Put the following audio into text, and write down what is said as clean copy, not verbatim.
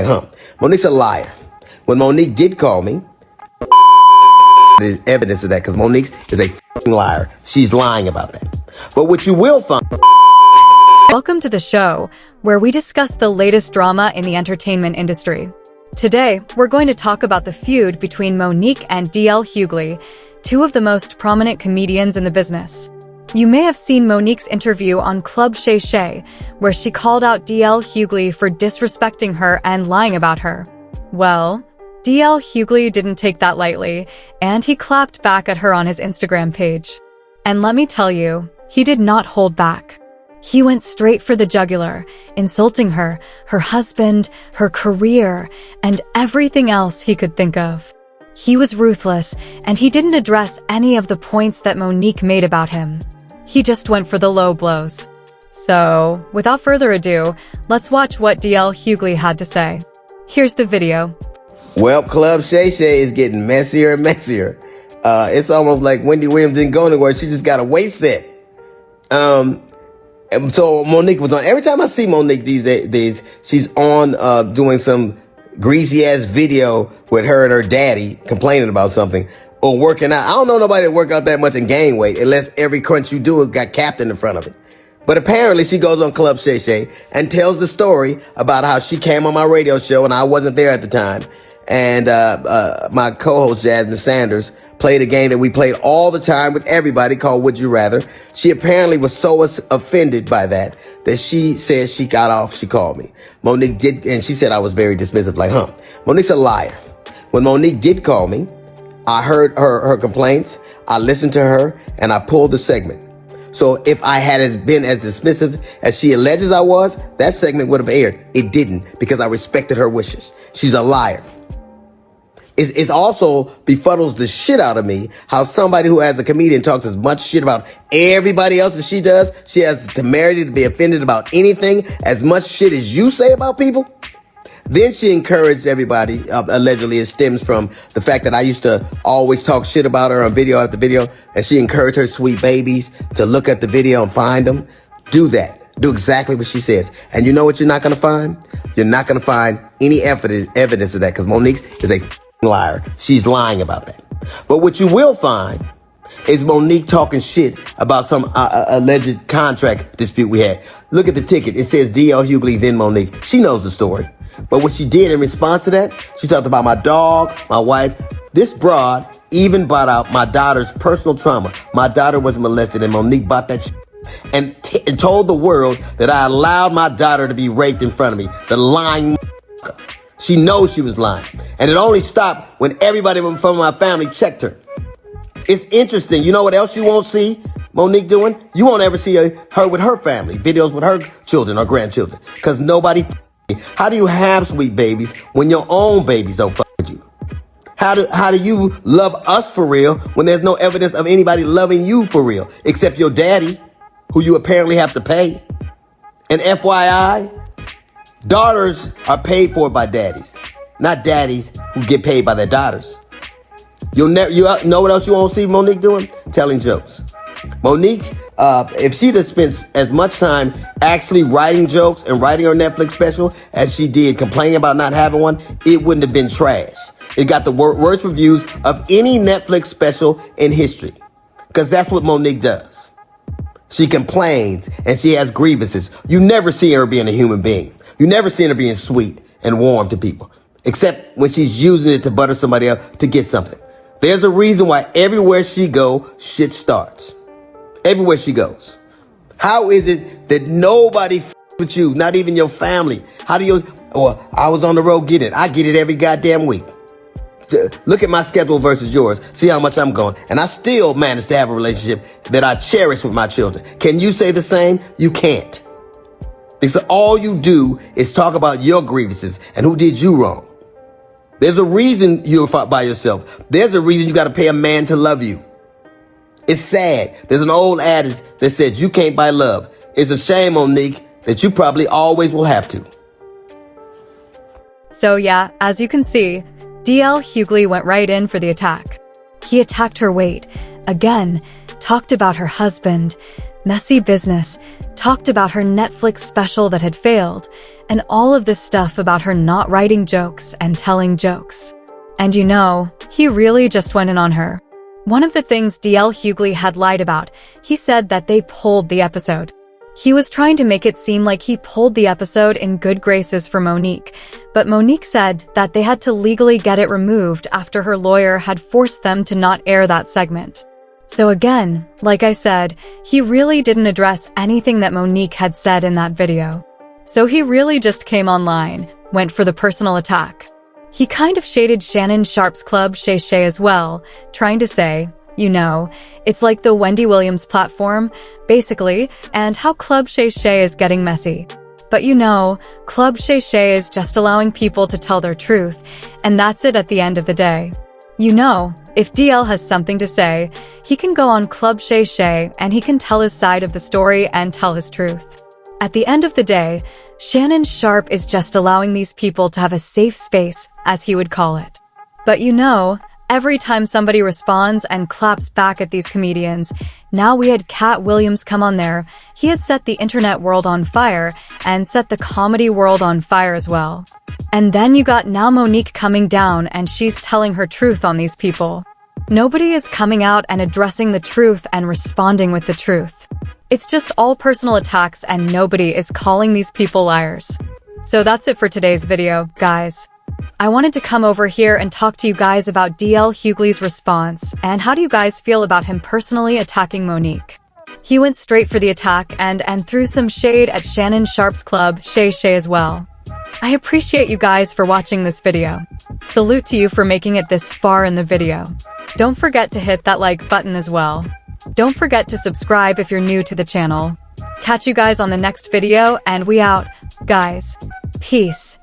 like, Monique's a liar. When Monique did call me, there's evidence of that because Monique is a liar. She's lying about that. But what you will find... Welcome to the show, where we discuss the latest drama in the entertainment industry. Today, we're going to talk about the feud between Monique and Hughley, two of the most prominent comedians in the business. You may have seen Monique's interview on Club Shay Shay, where she called out Hughley for disrespecting her and lying about her. Well, Hughley didn't take that lightly, and he clapped back at her on his Instagram page. And let me tell you, he did not hold back. He went straight for the jugular, insulting her, her husband, her career, and everything else he could think of. He was ruthless, and he didn't address any of the points that Monique made about him. He just went for the low blows. So, without further ado, let's watch what Hughley had to say. Here's the video. Well, Club Shay Shay is getting messier and messier. It's almost like Wendy Williams didn't go anywhere. She just got a weight set. And so Monique was on. Every time I see Monique these days, she's on doing some greasy ass video with her and her daddy complaining about something or working out. I don't know nobody that work out that much and gain weight unless every crunch you do has got Captain in front of it. But apparently she goes on Club Shay Shay and tells the story about how she came on my radio show and I wasn't there at the time. And my co-host Jasmine Sanders played a game that we played all the time with everybody called Would You Rather. She apparently was so offended by that she said she got off. She called me. Monique did, and she said I was very dismissive, like, Monique's a liar. When Monique did call me, I heard her complaints, I listened to her, and I pulled the segment. So if I had been as dismissive as she alleges I was, that segment would have aired. It didn't, because I respected her wishes. She's a liar. It's also befuddles the shit out of me how somebody who as a comedian talks as much shit about everybody else as she does, she has the temerity to be offended about anything as much shit as you say about people. Then she encouraged everybody, allegedly it stems from the fact that I used to always talk shit about her on video after video, and she encouraged her sweet babies to look at the video and find them. Do that. Do exactly what she says. And you know what you're not going to find? You're not going to find any evidence of that because Monique is a liar. She's lying about that. But what you will find is Monique talking shit about some alleged contract dispute we had. Look at the ticket. It says Hughley, then Monique. She knows the story. But what she did in response to that, she talked about my dog, my wife. This broad even brought out my daughter's personal trauma. My daughter was molested and Monique bought that shit and told the world that I allowed my daughter to be raped in front of me. The lying. She knows she was lying. And it only stopped when everybody from my family checked her. It's interesting. You know what else you won't see Monique doing? You won't ever see her with her family. Videos with her children or grandchildren. Because nobody... How do you have sweet babies when your own babies don't fuck with you? How do you love us for real when there's no evidence of anybody loving you for real? Except your daddy, who you apparently have to pay. And FYI... daughters are paid for by daddies, not daddies who get paid by their daughters. You know what else you won't see Monique doing? Telling jokes. Monique, if she'd have spent as much time actually writing jokes and writing her Netflix special as she did complaining about not having one, it wouldn't have been trash. It got the worst reviews of any Netflix special in history. Because that's what Monique does. She complains and she has grievances. You never see her being a human being. You never seen her being sweet and warm to people, except when she's using it to butter somebody up to get something. There's a reason why everywhere she go, shit starts. Everywhere she goes. How is it that nobody with you, not even your family? How do you, I was on the road getting it. I get it every goddamn week. Look at my schedule versus yours. See how much I'm going. And I still manage to have a relationship that I cherish with my children. Can you say the same? You can't. Because all you do is talk about your grievances and who did you wrong. There's a reason you're by yourself. There's a reason you got to pay a man to love you. It's sad. There's an old adage that says you can't buy love. It's a shame, Monique, that you probably always will have to. So yeah, as you can see, Hughley went right in for the attack. He attacked her weight, again, talked about her husband, messy business, talked about her Netflix special that had failed, and all of this stuff about her not writing jokes and telling jokes. And you know, he really just went in on her. One of the things DL Hughley had lied about, he said that they pulled the episode. He was trying to make it seem like he pulled the episode in good graces for Monique, but Monique said that they had to legally get it removed after her lawyer had forced them to not air that segment. So again, like I said, he really didn't address anything that Monique had said in that video. So he really just came online, went for the personal attack. He kind of shaded Shannon Sharpe's Club Shay Shay as well, trying to say, you know, it's like the Wendy Williams platform, basically, and how Club Shay Shay is getting messy. But you know, Club Shay Shay is just allowing people to tell their truth, and that's it at the end of the day. You know, if DL has something to say, he can go on Club Shay Shay and he can tell his side of the story and tell his truth. At the end of the day, Shannon Sharpe is just allowing these people to have a safe space, as he would call it. But you know, every time somebody responds and claps back at these comedians, now we had Cat Williams come on there, he had set the internet world on fire and set the comedy world on fire as well. And then you got now Monique coming down and she's telling her truth on these people. Nobody is coming out and addressing the truth and responding with the truth. It's just all personal attacks and nobody is calling these people liars. So that's it for today's video, guys. I wanted to come over here and talk to you guys about DL Hughley's response, and how do you guys feel about him personally attacking Monique? He went straight for the attack and threw some shade at Shannon Sharpe's Club Shay Shay as well. I appreciate you guys for watching this video. Salute to you for making it this far in the video. Don't forget to hit that like button as well. Don't forget to subscribe if you're new to the channel. Catch you guys on the next video, and we out, guys. Peace.